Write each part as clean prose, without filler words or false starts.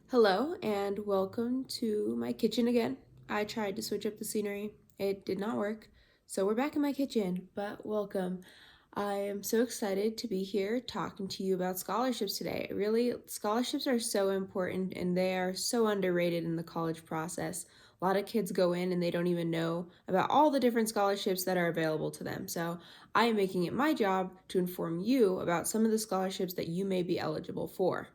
Hello and welcome to my kitchen again. I tried to switch up the scenery. It did not work. So we're back in my kitchen, but welcome. I am so excited to be here talking to you about scholarships today. Really, scholarships are so important and they are so underrated in the college process. A lot of kids go in and they don't even know about all the different scholarships that are available to them. So I am making it my job to inform you about some of the scholarships that you may be eligible for.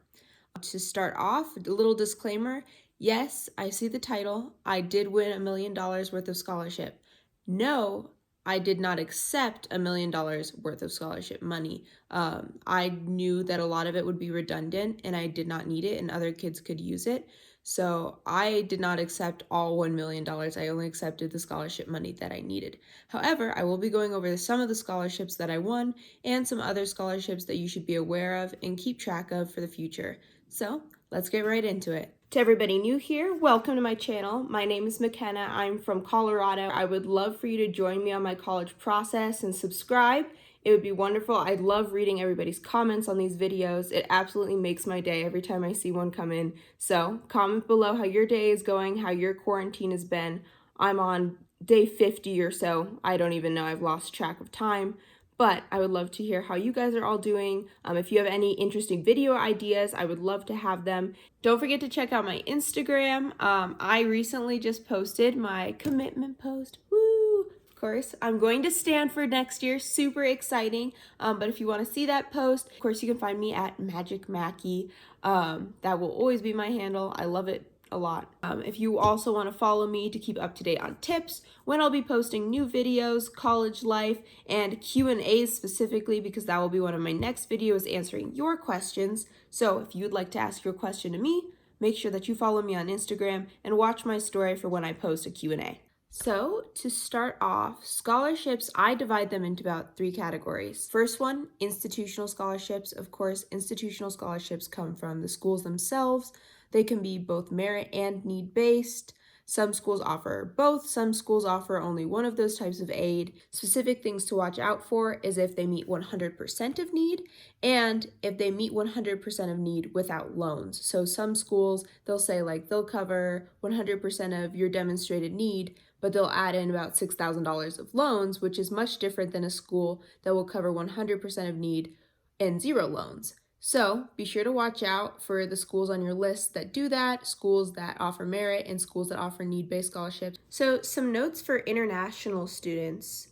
To start off, a little disclaimer, yes, I see the title. I did win $1 million worth of scholarship. No, I did not accept $1 million worth of scholarship money. I knew that a lot of it would be redundant and I did not need it and other kids could use it. So I did not accept all $1 million. I only accepted the scholarship money that I needed. However, I will be going over some of the scholarships that I won and some other scholarships that you should be aware of and keep track of for the future. So let's get right into it. To everybody new here, welcome to my channel. My name is McKenna. I'm from Colorado. I would love for you to join me on my college process and subscribe. It would be wonderful. I love reading everybody's comments on these videos. It absolutely makes my day every time I see one come in. So comment below how your day is going, how your quarantine has been. I'm on day 50 or so. I don't even know. I've lost track of time. But I would love to hear how you guys are all doing. If you have any interesting video ideas, I would love to have them. Don't forget to check out my Instagram. I recently just posted my commitment post. Woo! Of course, I'm going to Stanford next year. Super exciting. But if you want to see that post, of course, you can find me at Magic Mackie. That will always be my handle. I love it a lot. If you also want to follow me to keep up to date on tips, when I'll be posting new videos, college life, and Q&As specifically, because that will be one of my next videos answering your questions. So if you would like to ask your question to me, make sure that you follow me on Instagram and watch my story for when I post a Q&A. So to start off, scholarships, I divide them into about 3 categories. First one, institutional scholarships. Of course, institutional scholarships come from the schools themselves. They can be both merit and need-based. Some schools offer both. Some schools offer only one of those types of aid. Specific things to watch out for is if they meet 100% of need and if they meet 100% of need without loans. So some schools, they'll say like they'll cover 100% of your demonstrated need, but they'll add in about $6,000 of loans, which is much different than a school that will cover 100% of need and 0 loans. So be sure to watch out for the schools on your list that do that, schools that offer merit, and schools that offer need-based scholarships. So some notes for international students.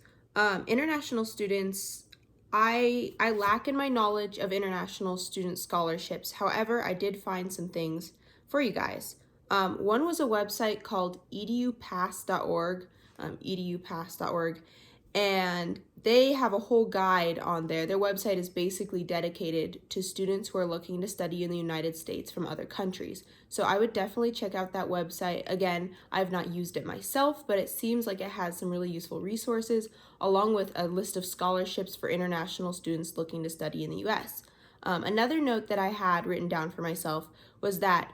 International students, I lack in my knowledge of international student scholarships. However, I did find some things for you guys. One was a website called edupass.org, edupass.org, and they have a whole guide on there. Their website is basically dedicated to students who are looking to study in the United States from other countries. So I would definitely check out that website. Again, I've not used it myself, but it seems like it has some really useful resources, along with a list of scholarships for international students looking to study in the US. Another note that I had written down for myself was that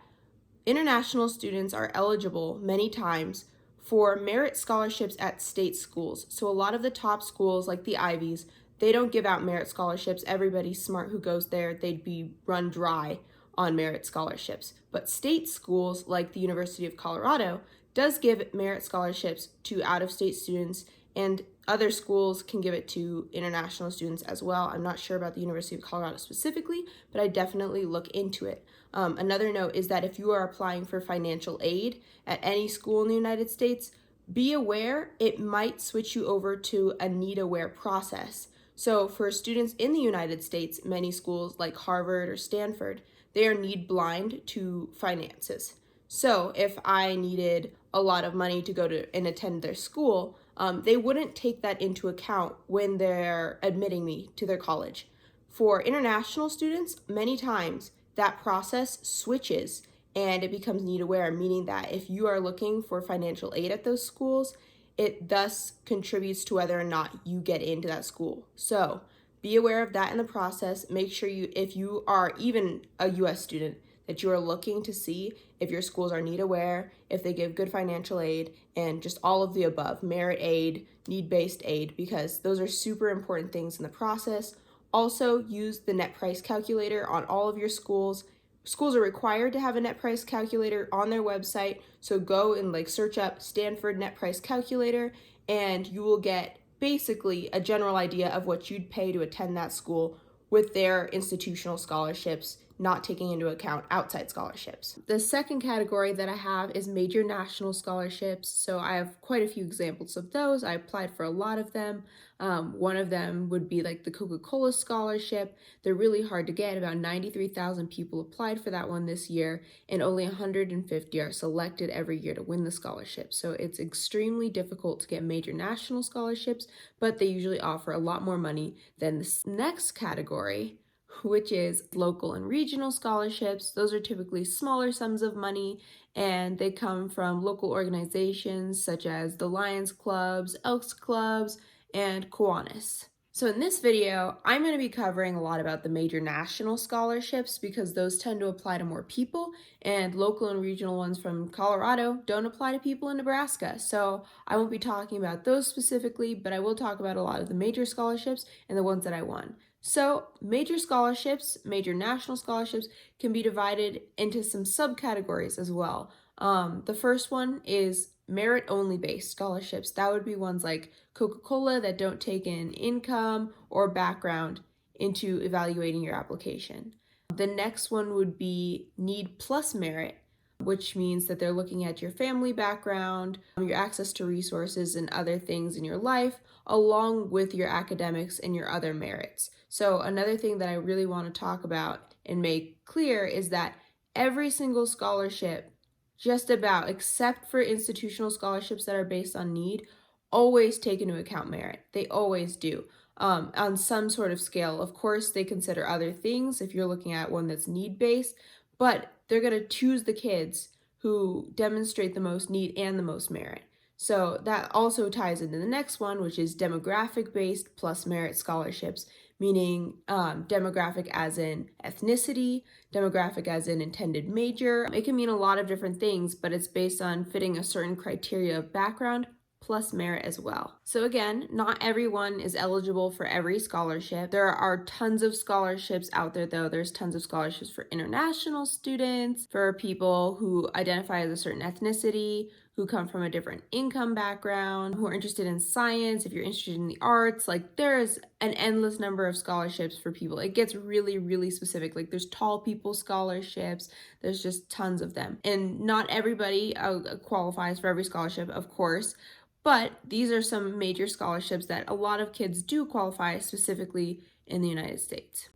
international students are eligible many times for merit scholarships at state schools. So a lot of the top schools like the Ivies, they don't give out merit scholarships. Everybody's smart who goes there, they'd be run dry on merit scholarships. But state schools like the University of Colorado does give merit scholarships to out-of-state students, and other schools can give it to international students as well. I'm not sure about the University of Colorado specifically, but I definitely look into it. Another note is that if you are applying for financial aid at any school in the United States, be aware it might switch you over to a need-aware process. So for students in the United States, many schools like Harvard or Stanford, they are need blind to finances. So if I needed a lot of money to go to and attend their school, they wouldn't take that into account when they're admitting me to their college. For international students, many times that process switches and it becomes need aware, meaning that if you are looking for financial aid at those schools, it thus contributes to whether or not you get into that school. So be aware of that in the process. Make sure you, if you are even a US student, that you are looking to see if your schools are need aware, if they give good financial aid, and just all of the above, merit aid, need-based aid, because those are super important things in the process. Also, use the net price calculator on all of your schools. Schools are required to have a net price calculator on their website, so go and search up Stanford net price calculator, and you will get basically a general idea of what you'd pay to attend that school with their institutional scholarships, not taking into account outside scholarships. The second category that I have is major national scholarships. So I have quite a few examples of those. I applied for a lot of them. One of them would be the Coca-Cola Scholarship. They're really hard to get. About 93,000 people applied for that one this year, and only 150 are selected every year to win the scholarship. So it's extremely difficult to get major national scholarships, but they usually offer a lot more money than the next category, which is local and regional scholarships. Those are typically smaller sums of money, and they come from local organizations such as the Lions Clubs, Elks Clubs, and Kiwanis. So in this video, I'm going to be covering a lot about the major national scholarships because those tend to apply to more people, and local and regional ones from Colorado don't apply to people in Nebraska. So I won't be talking about those specifically, but I will talk about a lot of the major scholarships and the ones that I won. So major scholarships, major national scholarships, can be divided into some subcategories as well. The first one is merit-only based scholarships. That would be ones like Coca-Cola that don't take in income or background into evaluating your application. The next one would be need plus merit, which means that they're looking at your family background, your access to resources, and other things in your life, along with your academics and your other merits. So another thing that I really want to talk about and make clear is that every single scholarship, just about, except for institutional scholarships that are based on need, always take into account merit. They always do. On some sort of scale. Of course, they consider other things if you're looking at one that's need-based, but they're going to choose the kids who demonstrate the most need and the most merit. So that also ties into the next one, which is demographic-based plus merit scholarships, meaning demographic as in ethnicity, demographic as in intended major. It can mean a lot of different things, but it's based on fitting a certain criteria of background plus merit as well. So again, not everyone is eligible for every scholarship. There are tons of scholarships out there though. There's tons of scholarships for international students, for people who identify as a certain ethnicity, who come from a different income background, who are interested in science, if you're interested in the arts. There's an endless number of scholarships for people. It gets really, really specific. There's tall people scholarships. There's just tons of them. And not everybody qualifies for every scholarship, of course. But these are some major scholarships that a lot of kids do qualify specifically in the United States.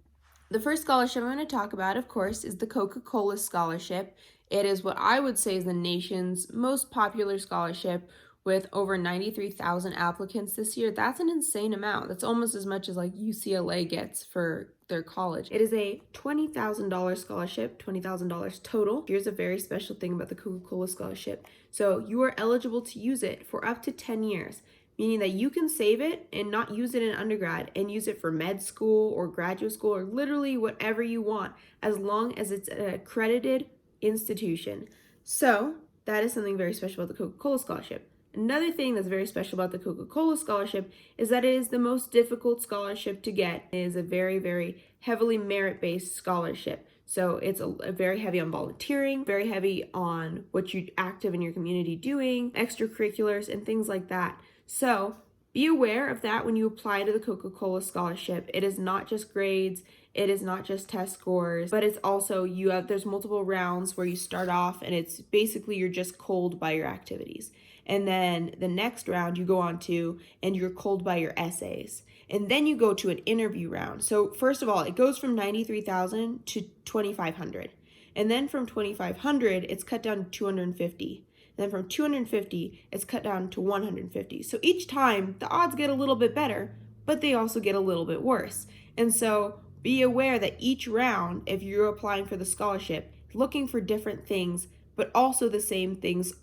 The first scholarship I'm going to talk about, of course, is the Coca-Cola Scholarship. It is what I would say is the nation's most popular scholarship, with over 93,000 applicants this year. That's an insane amount. That's almost as much as UCLA gets for their college. It is a $20,000 scholarship, $20,000 total. Here's a very special thing about the Coca-Cola Scholarship. So you are eligible to use it for up to 10 years, meaning that you can save it and not use it in undergrad and use it for med school or graduate school or literally whatever you want, as long as it's an accredited institution. So that is something very special about the Coca-Cola Scholarship. Another thing that's very special about the Coca-Cola Scholarship is that it is the most difficult scholarship to get. It is a very, very heavily merit-based scholarship. So it's a very heavy on volunteering, very heavy on what you're active in your community doing, extracurriculars, and things like that. So be aware of that when you apply to the Coca-Cola Scholarship. It is not just grades, it is not just test scores, but it's also there's multiple rounds where you start off and it's basically you're just culled by your activities. And then the next round you go on to and you're culled by your essays. And then you go to an interview round. So first of all, it goes from 93,000 to 2,500. And then from 2,500, it's cut down to 250. And then from 250, it's cut down to 150. So each time, the odds get a little bit better, but they also get a little bit worse. And so be aware that each round, if you're applying for the scholarship, looking for different things, but also the same things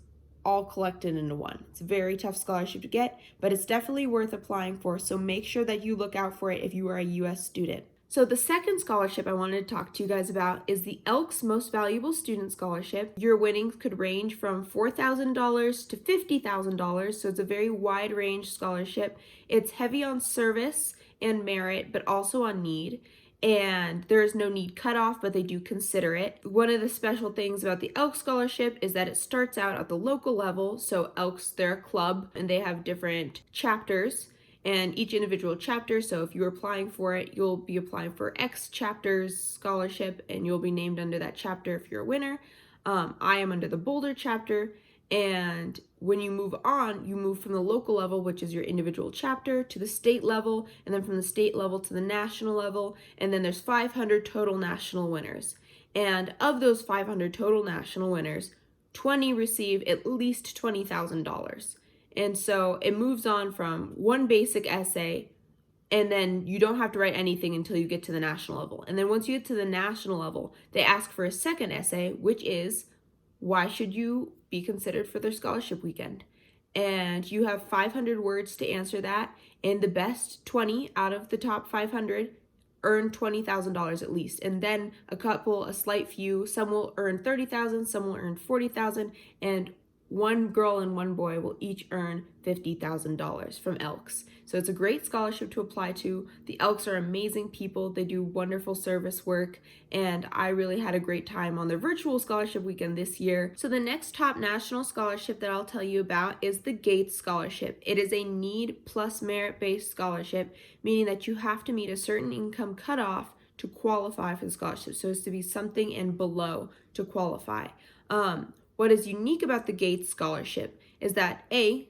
all collected into one. It's a very tough scholarship to get, but it's definitely worth applying for, so make sure that you look out for it if you are a U.S. student. So the second scholarship I wanted to talk to you guys about is the Elks Most Valuable Student Scholarship. Your winnings could range from $4,000 to $50,000, so it's a very wide range scholarship. It's heavy on service and merit, but also on need. and there is no need cutoff, but they do consider it. One of the special things about the Elks Scholarship is that it starts out at the local level. So Elks, they're a club, and they have different chapters, and each individual chapter, so if you're applying for it, you'll be applying for X chapter's scholarship, and you'll be named under that chapter if you're a winner. I am under the Boulder chapter, and when you move on, you move from the local level, which is your individual chapter, to the state level, and then from the state level to the national level, and then there's 500 total national winners. And of those 500 total national winners, 20 receive at least $20,000. And so it moves on from one basic essay, and then you don't have to write anything until you get to the national level. And then once you get to the national level, they ask for a second essay, which is, why should you be considered for their scholarship weekend? And you have 500 words to answer that, and the best 20 out of the top 500 earn $20,000 at least. And then a slight few, some will earn $30,000, some will earn $40,000, and one girl and one boy will each earn $50,000 from Elks. So it's a great scholarship to apply to. The Elks are amazing people. They do wonderful service work, and I really had a great time on their virtual scholarship weekend this year. So the next top national scholarship that I'll tell you about is the Gates Scholarship. It is a need plus merit-based scholarship, meaning that you have to meet a certain income cutoff to qualify for the scholarship. So it's to be something and below to qualify. What is unique about the Gates Scholarship is that they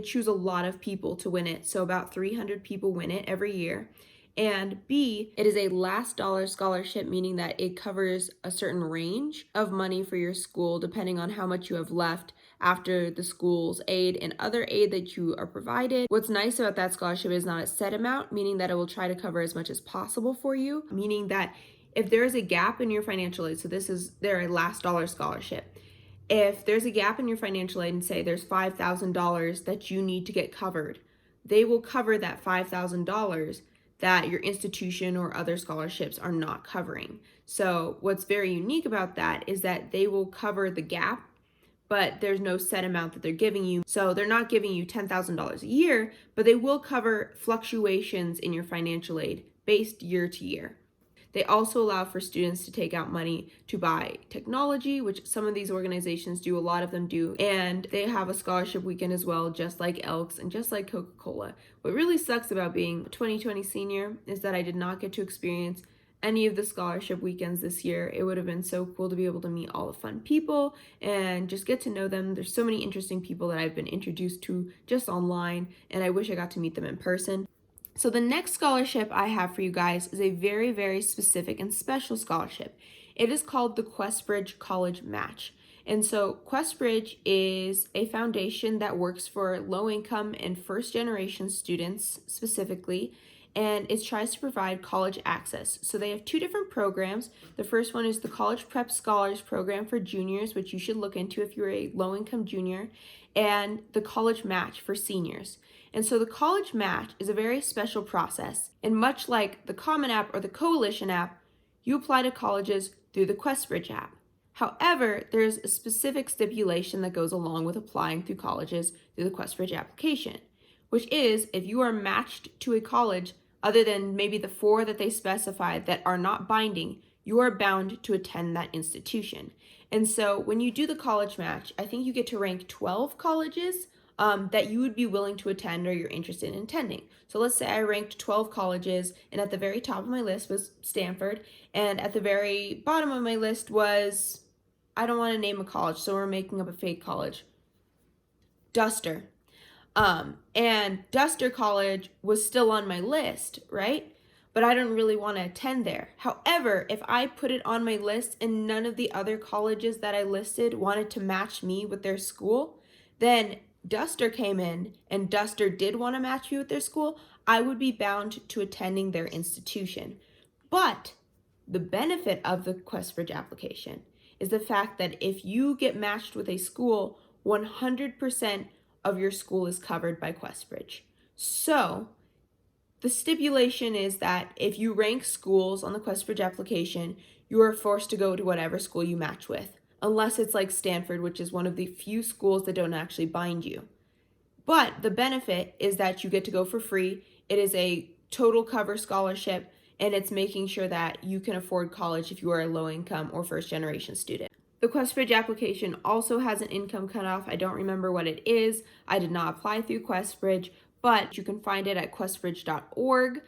choose a lot of people to win it. So about 300 people win it every year. And B, it is a last dollar scholarship, meaning that it covers a certain range of money for your school, depending on how much you have left after the school's aid and other aid that you are provided. What's nice about that scholarship is not a set amount, meaning that it will try to cover as much as possible for you, meaning that if there is a gap in your financial aid, so they're a last dollar scholarship. If there's a gap in your financial aid and say there's $5,000 that you need to get covered, they will cover that $5,000 that your institution or other scholarships are not covering. So what's very unique about that is that they will cover the gap, but there's no set amount that they're giving you. So they're not giving you $10,000 a year, but they will cover fluctuations in your financial aid based year to year. They also allow for students to take out money to buy technology, which some of these organizations do, a lot of them do. And they have a scholarship weekend as well, just like Elks and just like Coca-Cola. What really sucks about being a 2020 senior is that I did not get to experience any of the scholarship weekends this year. It would have been so cool to be able to meet all the fun people and just get to know them. There's so many interesting people that I've been introduced to just online, and I wish I got to meet them in person. So the next scholarship I have for you guys is a very, very specific and special scholarship. It is called the QuestBridge College Match. And so QuestBridge is a foundation that works for low-income and first-generation students specifically, and it tries to provide college access. So they have two different programs. The first one is the College Prep Scholars Program for juniors, which you should look into if you're a low-income junior, and the College Match for seniors. And so the College Match is a very special process. And much like the Common App or the Coalition app, you apply to colleges through the QuestBridge app. However, there's a specific stipulation that goes along with applying through colleges through the QuestBridge application, which is if you are matched to a college other than maybe the 4 that they specify that are not binding, you are bound to attend that institution. And so when you do the College Match, I think you get to rank 12 colleges that you would be willing to attend or you're interested in attending. So let's say I ranked 12 colleges, and at the very top of my list was Stanford, and at the very bottom of my list was, I don't want to name a college, so we're making up a fake college, Duster. And Duster College was still on my list, right? But I don't really want to attend there. However, if I put it on my list and none of the other colleges that I listed wanted to match me with their school, then Duster came in and Duster did want to match me with their school, I would be bound to attending their institution. But the benefit of the QuestBridge application is the fact that if you get matched with a school, 100% of your school is covered by QuestBridge. So the stipulation is that if you rank schools on the QuestBridge application, you are forced to go to whatever school you match with, unless it's like Stanford, which is one of the few schools that don't actually bind you. But the benefit is that you get to go for free. It is a total cover scholarship, and it's making sure that you can afford college if you are a low-income or first-generation student. The QuestBridge application also has an income cutoff. I don't remember what it is. I did not apply through QuestBridge, but you can find it at questbridge.org.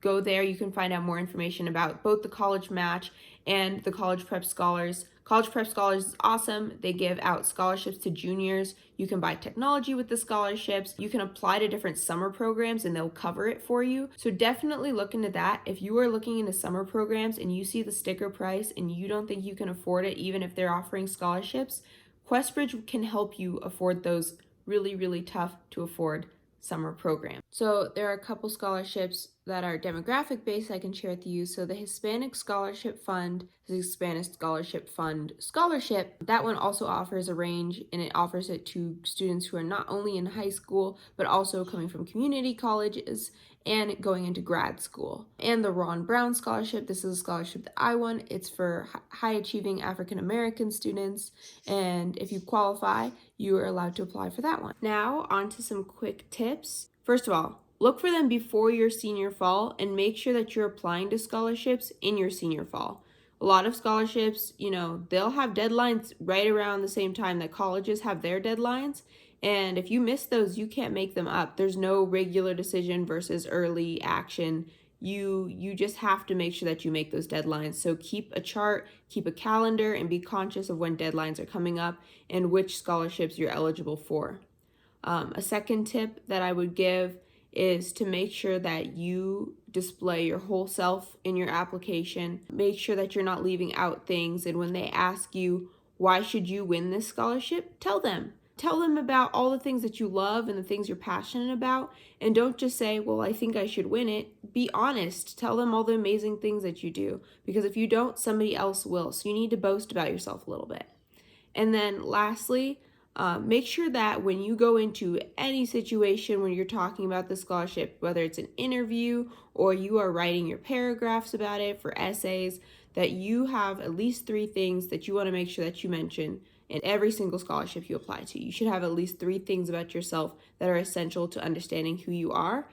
Go there, you can find out more information about both the college match and the college prep scholars. College prep scholars is awesome. They give out scholarships to juniors. You can buy technology with the scholarships. You can apply to different summer programs and they'll cover it for you. So definitely look into that. If you are looking into summer programs and you see the sticker price and you don't think you can afford it, even if they're offering scholarships, QuestBridge can help you afford those really, really tough to afford summer program. So there are a couple scholarships that are demographic based I can share with you. So the Hispanic Scholarship Fund is Hispanic Scholarship Fund Scholarship. That one also offers a range, and it offers it to students who are not only in high school, but also coming from community colleges and going into grad school. And the Ron Brown Scholarship, this is a scholarship that I won. It's for high achieving African American students, and if you qualify, you are allowed to apply for that one. Now, on to some quick tips. First of all, look for them before your senior fall and make sure that you're applying to scholarships in your senior fall. A lot of scholarships, they'll have deadlines right around the same time that colleges have their deadlines. And if you miss those, you can't make them up. There's no regular decision versus early action. You just have to make sure that you make those deadlines. So keep a chart, keep a calendar, and be conscious of when deadlines are coming up and which scholarships you're eligible for. A second tip that I would give is to make sure that you display your whole self in your application. Make sure that you're not leaving out things, and when they ask you, why should you win this scholarship? Tell them. Tell them about all the things that you love and the things you're passionate about, and don't just say, well, I think I should win it. Be honest. Tell them all the amazing things that you do, because if you don't, somebody else will. So you need to boast about yourself a little bit. And then lastly, make sure that when you go into any situation when you're talking about the scholarship, whether it's an interview or you are writing your paragraphs about it for essays, that you have at least 3 things that you want to make sure that you mention in every single scholarship you apply to. You should have at least 3 things about yourself that are essential to understanding who you are.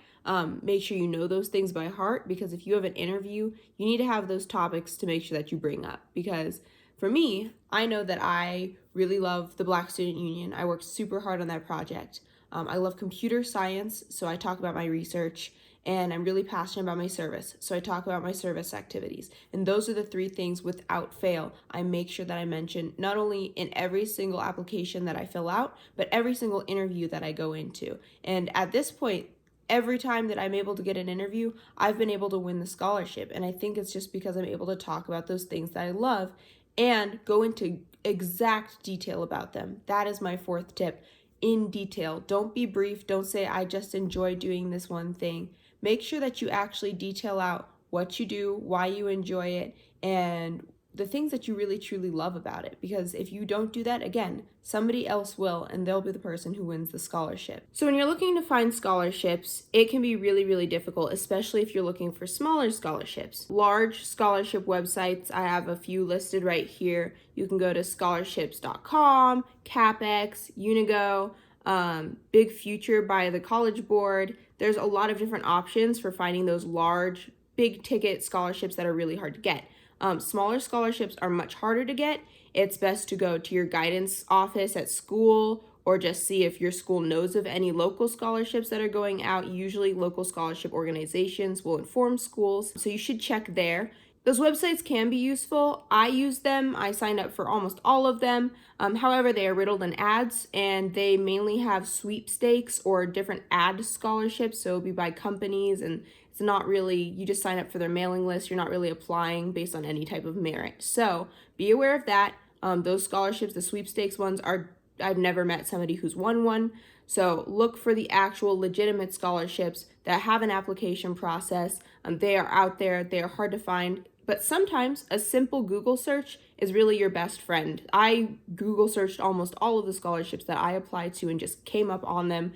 Make sure you know those things by heart, because if you have an interview, you need to have those topics to make sure that you bring up. Because for me, I know that I really love the Black Student Union. I worked super hard on that project. I love computer science, so I talk about my research, and I'm really passionate about my service, so I talk about my service activities. And those are the 3 things without fail I make sure that I mention, not only in every single application that I fill out, but every single interview that I go into. And at this point, every time that I'm able to get an interview, I've been able to win the scholarship. And I think it's just because I'm able to talk about those things that I love and go into exact detail about them. That is my 4th tip. In detail. Don't be brief. Don't say, I just enjoy doing this one thing. Make sure that you actually detail out what you do, why you enjoy it, and the things that you really truly love about it. Because if you don't do that, again, somebody else will, and they'll be the person who wins the scholarship. So when you're looking to find scholarships, it can be really, really difficult, especially if you're looking for smaller scholarships. Large scholarship websites, I have a few listed right here. You can go to scholarships.com, CapEx, Unigo, Big Future by the College Board. There's a lot of different options for finding those large, big ticket scholarships that are really hard to get. Smaller scholarships are much harder to get. It's best to go to your guidance office at school, or just see if your school knows of any local scholarships that are going out. Usually local scholarship organizations will inform schools, so you should check there. Those websites can be useful. I use them. I signed up for almost all of them. However, they are riddled in ads, and they mainly have sweepstakes or different ad scholarships, so it'll be by companies, and it's not really, you just sign up for their mailing list. You're not really applying based on any type of merit. So be aware of that. Those scholarships, the sweepstakes ones, I've never met somebody who's won one. So look for the actual legitimate scholarships that have an application process. They are out there. They are hard to find. But sometimes a simple Google search is really your best friend. I Google searched almost all of the scholarships that I applied to and just came up on them.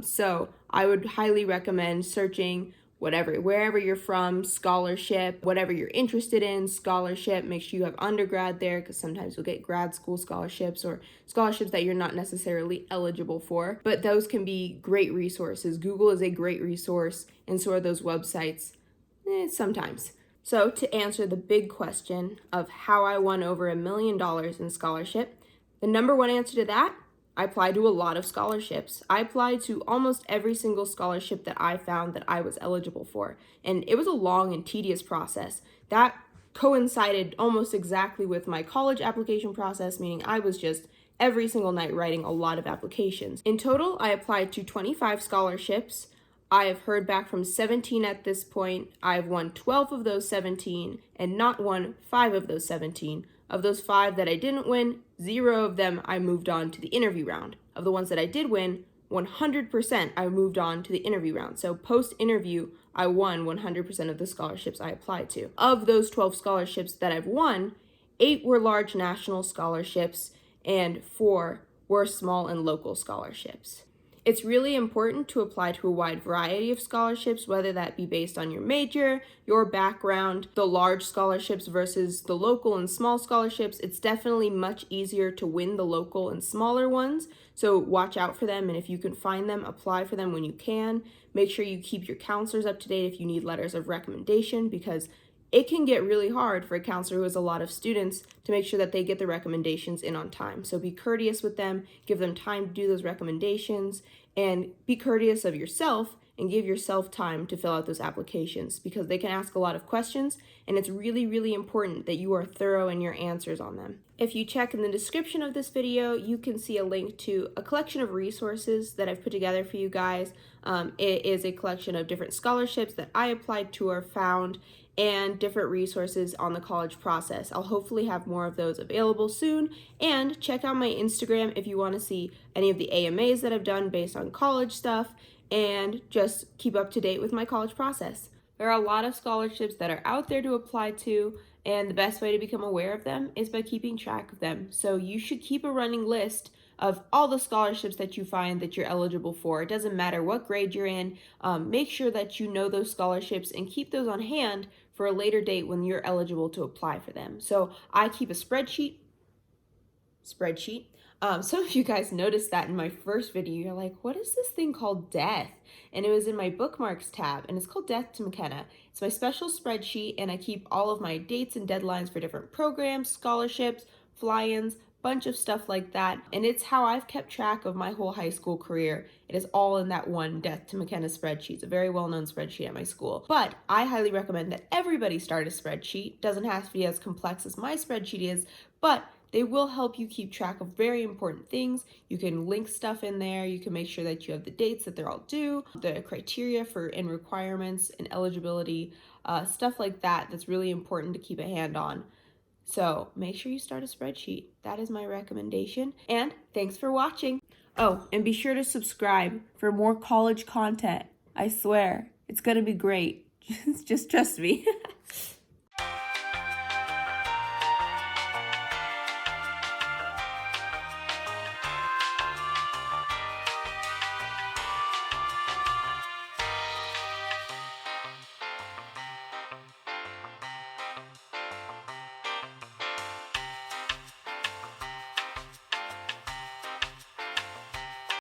So I would highly recommend searching wherever you're from, scholarship, whatever you're interested in, scholarship. Make sure you have undergrad there, because sometimes you'll get grad school scholarships or scholarships that you're not necessarily eligible for. But those can be great resources. Google is a great resource, and so are those websites. Sometimes. So to answer the big question of how I won over $1 million in scholarship, the number one answer to that, I applied to a lot of scholarships. I applied to almost every single scholarship that I found that I was eligible for. And it was a long and tedious process. That coincided almost exactly with my college application process, meaning I was just every single night writing a lot of applications. In total, I applied to 25 scholarships. I have heard back from 17 at this point. I've won 12 of those 17 and not won 5 of those 17. Of those 5 that I didn't win, 0 of them I moved on to the interview round. Of the ones that I did win, 100% I moved on to the interview round. So post-interview, I won 100% of the scholarships I applied to. Of those 12 scholarships that I've won, 8 were large national scholarships and 4 were small and local scholarships. It's really important to apply to a wide variety of scholarships, whether that be based on your major, your background, the large scholarships versus the local and small scholarships. It's definitely much easier to win the local and smaller ones, so watch out for them, and if you can find them, apply for them when you can. Make sure you keep your counselors up to date if you need letters of recommendation, because it can get really hard for a counselor who has a lot of students to make sure that they get the recommendations in on time. So be courteous with them, give them time to do those recommendations, and be courteous of yourself and give yourself time to fill out those applications, because they can ask a lot of questions and it's really, really important that you are thorough in your answers on them. If you check in the description of this video, you can see a link to a collection of resources that I've put together for you guys. It is a collection of different scholarships that I applied to or found, and different resources on the college process. I'll hopefully have more of those available soon, and check out my Instagram if you want to see any of the AMAs that I've done based on college stuff, and just keep up to date with my college process. There are a lot of scholarships that are out there to apply to, and the best way to become aware of them is by keeping track of them. So you should keep a running list of all the scholarships that you find that you're eligible for. It doesn't matter what grade you're in. Make sure that you know those scholarships and keep those on hand for a later date when you're eligible to apply for them. So I keep a spreadsheet. Some of you guys noticed that in my first video. You're like, what is this thing called death? And it was in my bookmarks tab, and it's called Death to McKenna. It's my special spreadsheet, and I keep all of my dates and deadlines for different programs, scholarships, fly-ins, bunch of stuff like that. And it's how I've kept track of my whole high school career. It is all in that one Death to McKenna spreadsheet. It's a very well-known spreadsheet at my school. But I highly recommend that everybody start a spreadsheet. Doesn't have to be as complex as my spreadsheet is, but they will help you keep track of very important things. You can link stuff in there. You can make sure that you have the dates that they're all due, the criteria for and requirements and eligibility, stuff like that. That's really important to keep a hand on. So make sure you start a spreadsheet. That is my recommendation. And thanks for watching. Oh, and be sure to subscribe for more college content. I swear, it's gonna be great. Just trust me.